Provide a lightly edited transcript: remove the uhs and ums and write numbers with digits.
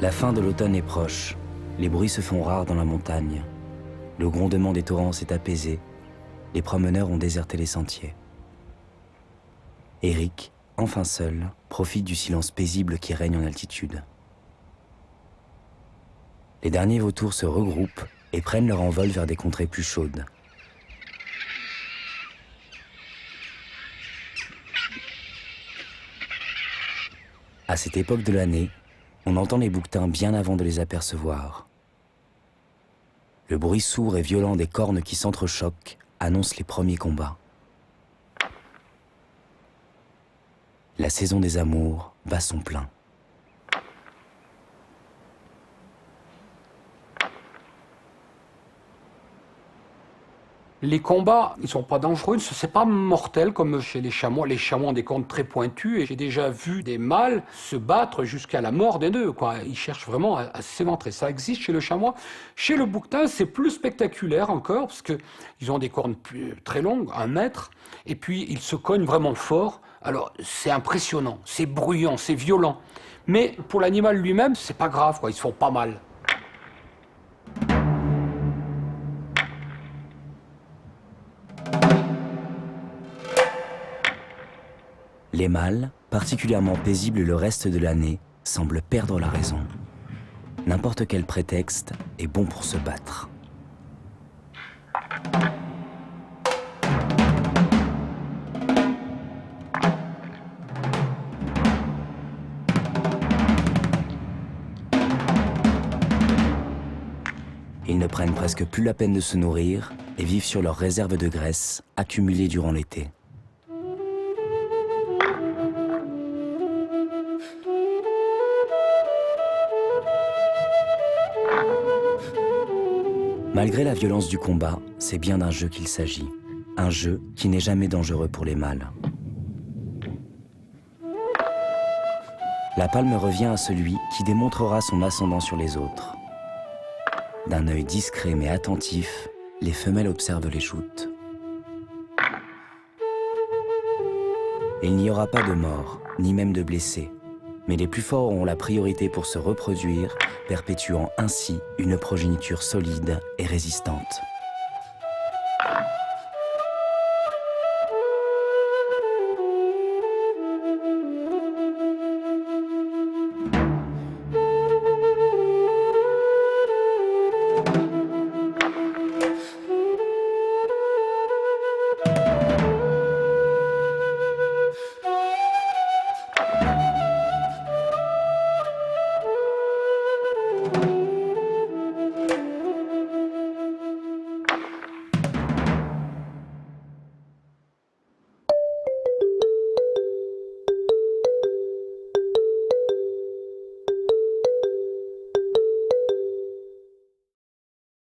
La fin de l'automne est proche. Les bruits se font rares dans la montagne. Le grondement des torrents s'est apaisé. Les promeneurs ont déserté les sentiers. Eric, enfin seul, profite du silence paisible qui règne en altitude. Les derniers vautours se regroupent et prennent leur envol vers des contrées plus chaudes. À cette époque de l'année, on entend les bouquetins bien avant de les apercevoir. Le bruit sourd et violent des cornes qui s'entrechoquent annonce les premiers combats. La saison des amours bat son plein. Les combats, ils sont pas dangereux, c'est pas mortel comme chez les chamois. Les chamois ont des cornes très pointues et j'ai déjà vu des mâles se battre jusqu'à la mort des nœuds, quoi. Ils cherchent vraiment à s'éventrer. Ça existe chez le chamois. Chez le bouquetin, c'est plus spectaculaire encore parce que ils ont des cornes très longues, 1 mètre, et puis ils se cognent vraiment fort. Alors c'est impressionnant, c'est bruyant, c'est violent. Mais pour l'animal lui-même, c'est pas grave, quoi. Ils se font pas mal. Les mâles, particulièrement paisibles le reste de l'année, semblent perdre la raison. N'importe quel prétexte est bon pour se battre. Ils ne prennent presque plus la peine de se nourrir et vivent sur leurs réserves de graisse accumulées durant l'été. Malgré la violence du combat, c'est bien d'un jeu qu'il s'agit. Un jeu qui n'est jamais dangereux pour les mâles. La palme revient à celui qui démontrera son ascendant sur les autres. D'un œil discret mais attentif, les femelles observent les joutes. Il n'y aura pas de morts, ni même de blessés, mais les plus forts auront la priorité pour se reproduire, perpétuant ainsi une progéniture solide et résistante.